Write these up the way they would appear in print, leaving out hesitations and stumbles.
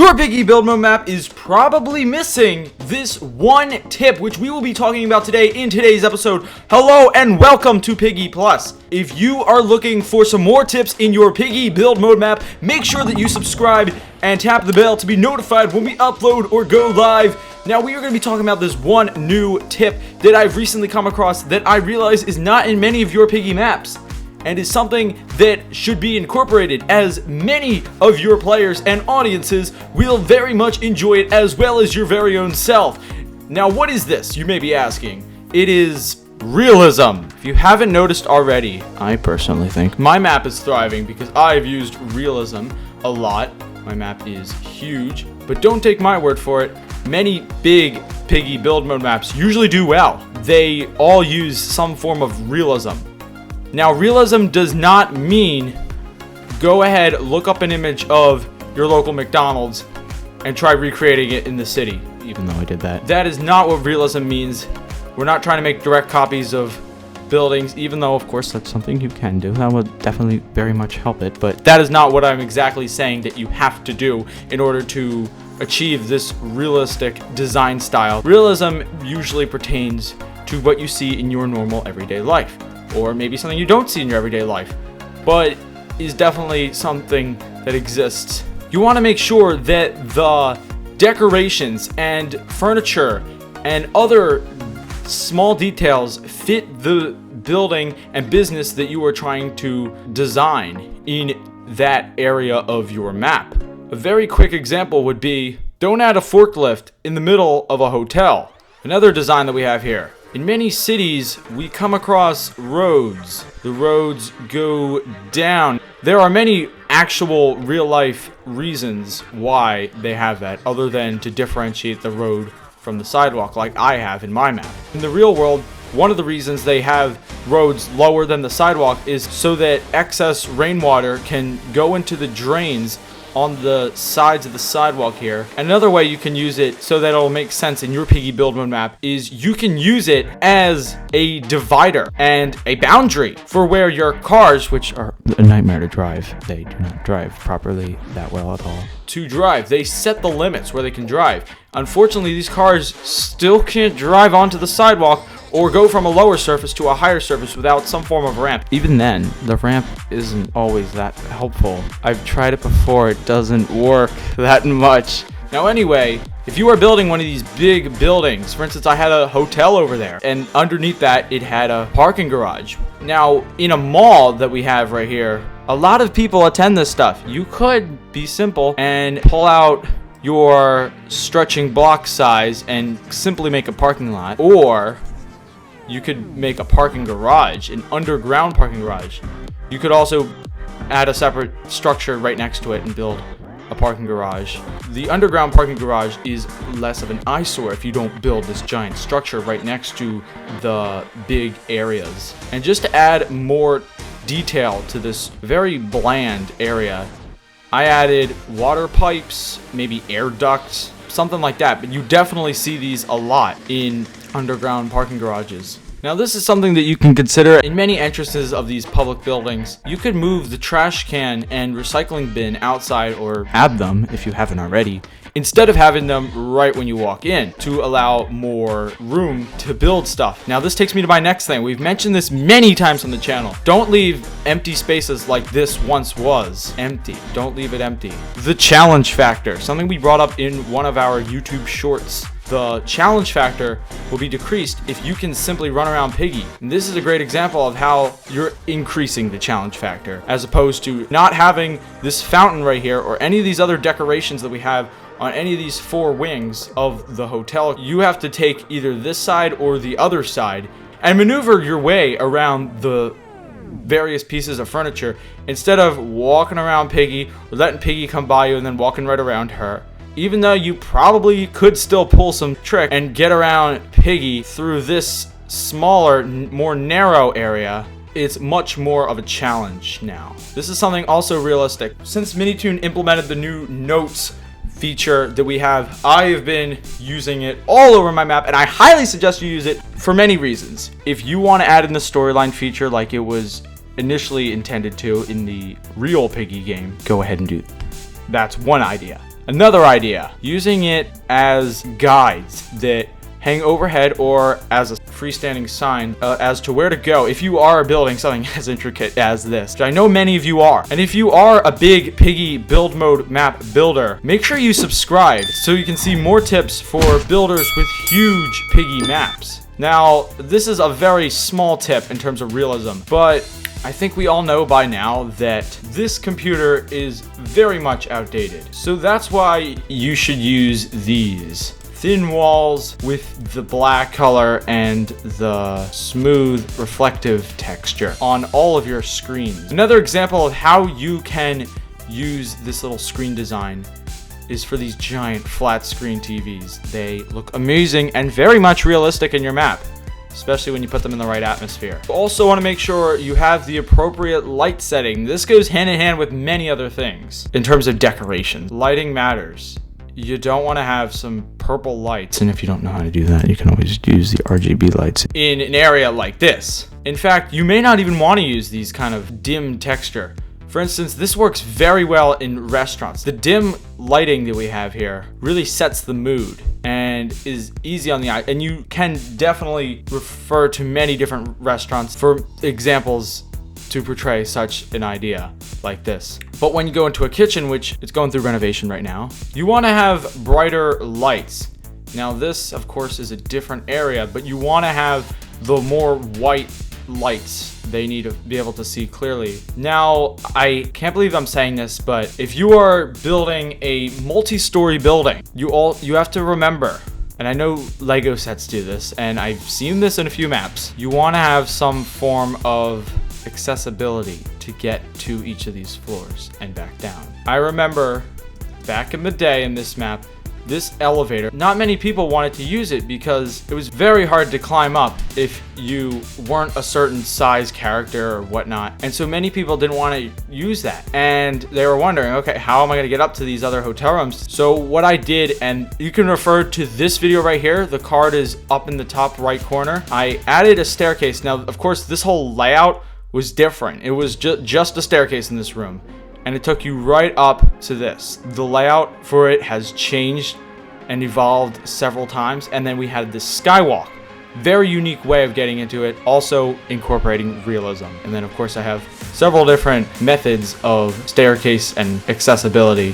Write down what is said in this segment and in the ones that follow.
Your Piggy Build Mode map is probably missing this one tip, which we will be talking about today in today's episode. Hello and welcome to Piggy Plus. If you are looking for some more tips in your Piggy Build Mode map, make sure that you subscribe and tap the bell to be notified when we upload or go live. Now, we are going to be talking about this one new tip that I've recently come across that I realize is not in many of your Piggy maps, and is something that should be incorporated, as many of your players and audiences will very much enjoy it, as well as your very own self. Now, what is this, you may be asking? It is realism. If you haven't noticed already, I personally think my map is thriving because I've used realism a lot. My map is huge, but don't take my word for it. Many big Piggy Build Mode maps usually do well. They all use some form of realism. Now, realism does not mean go ahead, look up an image of your local McDonald's and try recreating it in the city, even though I did that. That is not what realism means. We're not trying to make direct copies of buildings, even though, of course, that's something you can do. That would definitely very much help it, but that is not what I'm exactly saying that you have to do in order to achieve this realistic design style. Realism usually pertains to what you see in your normal everyday life, or maybe something you don't see in your everyday life, but is definitely something that exists. You want to make sure that the decorations and furniture and other small details fit the building and business that you are trying to design in that area of your map. A very quick example would be, don't add a forklift in the middle of a hotel. Another design that we have here. In many cities, we come across roads. The roads go down. There are many actual real-life reasons why they have that, other than to differentiate the road from the sidewalk, like I have in my map. In the real world, one of the reasons they have roads lower than the sidewalk is so that excess rainwater can go into the drains on the sides of the sidewalk here. Another way you can use it so that it'll make sense in your Piggy Build Mode map is you can use it as a divider and a boundary for where your cars, which are a nightmare to drive, they do not drive properly that well at all. To drive, they set the limits where they can drive. Unfortunately, these cars still can't drive onto the sidewalk or go from a lower surface to a higher surface without some form of ramp. Even then, the ramp isn't always that helpful. I've tried it before, it doesn't work that much. Now anyway, if you are building one of these big buildings, for instance, I had a hotel over there, and underneath that, it had a parking garage. Now, in a mall that we have right here, a lot of people attend this stuff. You could be simple and pull out your stretching block size and simply make a parking lot, or you could make a parking garage, an underground parking garage. You could also add a separate structure right next to it and build a parking garage. The underground parking garage is less of an eyesore if you don't build this giant structure right next to the big areas. And just to add more detail to this very bland area, I added water pipes, maybe air ducts, something like that, but you definitely see these a lot in underground parking garages. Now, this is something that you can consider in many entrances of these public buildings. You could move the trash can and recycling bin outside, or add them if you haven't already, instead of having them right when you walk in, to allow more room to build stuff. Now, this takes me to my next thing. We've mentioned this many times on the channel. Don't leave empty spaces like this once was empty. Don't leave it empty. The challenge factor, something we brought up in one of our YouTube shorts. The challenge factor will be decreased if you can simply run around Piggy. And this is a great example of how you're increasing the challenge factor, as opposed to not having this fountain right here or any of these other decorations that we have on any of these four wings of the hotel. You have to take either this side or the other side and maneuver your way around the various pieces of furniture instead of walking around Piggy or letting Piggy come by you and then walking right around her. Even though you probably could still pull some trick and get around Piggy through this smaller, more narrow area, it's much more of a challenge now. This is something also realistic. Since Minitoon implemented the new notes feature that we have, I have been using it all over my map, and I highly suggest you use it for many reasons. If you want to add in the storyline feature like it was initially intended to in the real Piggy game, go ahead and do that. That's one idea. Another idea, using it as guides that hang overhead or as a freestanding sign as to where to go if you are building something as intricate as this, which I know many of you are. And if you are a big Piggy Build Mode map builder, make sure you subscribe so you can see more tips for builders with huge Piggy maps. Now, this is a very small tip in terms of realism, but I think we all know by now that this computer is very much outdated. So that's why you should use these thin walls with the black color and the smooth reflective texture on all of your screens. Another example of how you can use this little screen design is for these giant flat screen TVs. They look amazing and very much realistic in your map, especially when you put them in the right atmosphere. You also want to make sure you have the appropriate light setting. This goes hand in hand with many other things in terms of decoration. Lighting matters. You don't want to have some purple lights, and if you don't know how to do that, you can always use the RGB lights in an area like this. In fact, you may not even want to use these kind of dim texture. For instance, this works very well in restaurants. The dim lighting that we have here really sets the mood and is easy on the eye. And you can definitely refer to many different restaurants for examples to portray such an idea like this. But when you go into a kitchen, which is going through renovation right now, you want to have brighter lights. Now this, of course, is a different area, but you want to have the more white lights they need to be able to see clearly. Now, I can't believe I'm saying this, but if you are building a multi-story building, you have to remember, and I know Lego sets do this, and I've seen this in a few maps, you want to have some form of accessibility to get to each of these floors and back down. I remember back in the day in this map, this elevator, not many people wanted to use it because it was very hard to climb up if you weren't a certain size character or whatnot. And so many people didn't want to use that. And they were wondering, okay, how am I going to get up to these other hotel rooms? So what I did, and you can refer to this video right here, the card is up in the top right corner. I added a staircase. Now, of course, this whole layout was different. It was just a staircase in this room. And it took you right up to this. The layout for it has changed and evolved several times. And then we had this skywalk. Very unique way of getting into it, also incorporating realism. And then of course I have several different methods of staircase and accessibility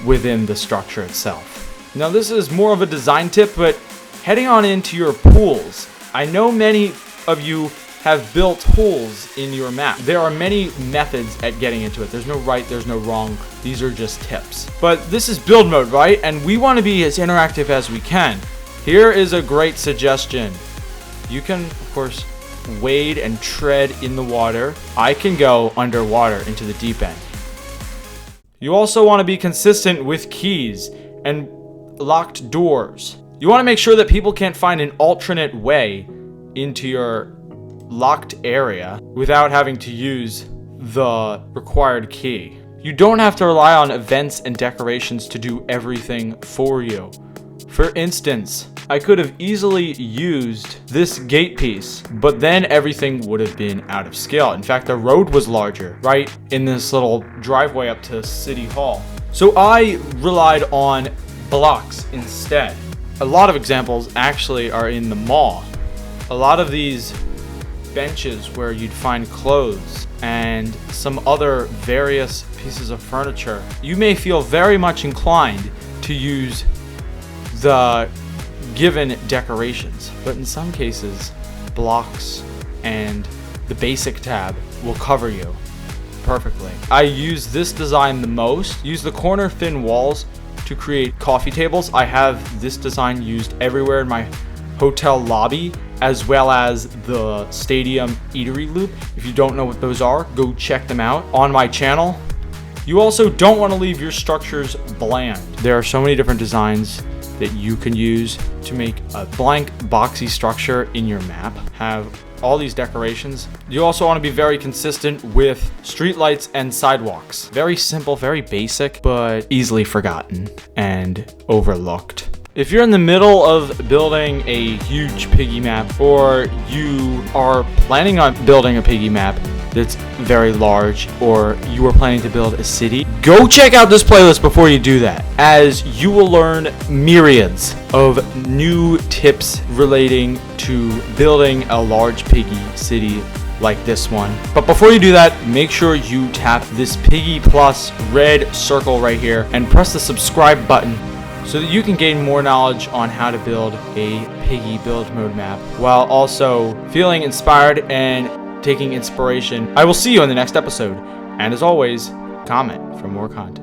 within the structure itself. Now this is more of a design tip, but heading on into your pools. I know many of you have built pools in your map. There are many methods at getting into it. There's no right, there's no wrong. These are just tips. But this is build mode, right? And we want to be as interactive as we can. Here is a great suggestion. You can, of course, wade and tread in the water. I can go underwater into the deep end. You also want to be consistent with keys and locked doors. You want to make sure that people can't find an alternate way into your locked area without having to use the required key. You don't have to rely on events and decorations to do everything for you. For instance, I could have easily used this gate piece, but then everything would have been out of scale. In fact, the road was larger, right in this little driveway up to City Hall. So I relied on blocks instead. A lot of examples actually are in the mall. A lot of these benches where you'd find clothes and some other various pieces of furniture, you may feel very much inclined to use the given decorations, but in some cases blocks and the basic tab will cover you perfectly. I use this design the most. Use the corner thin walls to create coffee tables. I have this design used everywhere in my hotel lobby, as well as the stadium eatery loop. If you don't know what those are, go check them out on my channel. You also don't want to leave your structures bland. There are so many different designs that you can use to make a blank boxy structure in your map. Have all these decorations. You also want to be very consistent with streetlights and sidewalks. Very simple, very basic, but easily forgotten and overlooked. If you're in the middle of building a huge Piggy map, or you are planning on building a Piggy map that's very large, or you are planning to build a city, go check out this playlist before you do that, as you will learn myriads of new tips relating to building a large piggy city like this one. But before you do that, make sure you tap this Piggy Plus red circle right here and press the subscribe button so that you can gain more knowledge on how to build a Piggy Build Mode map while also feeling inspired and taking inspiration. I will see you in the next episode, and as always, comment for more content.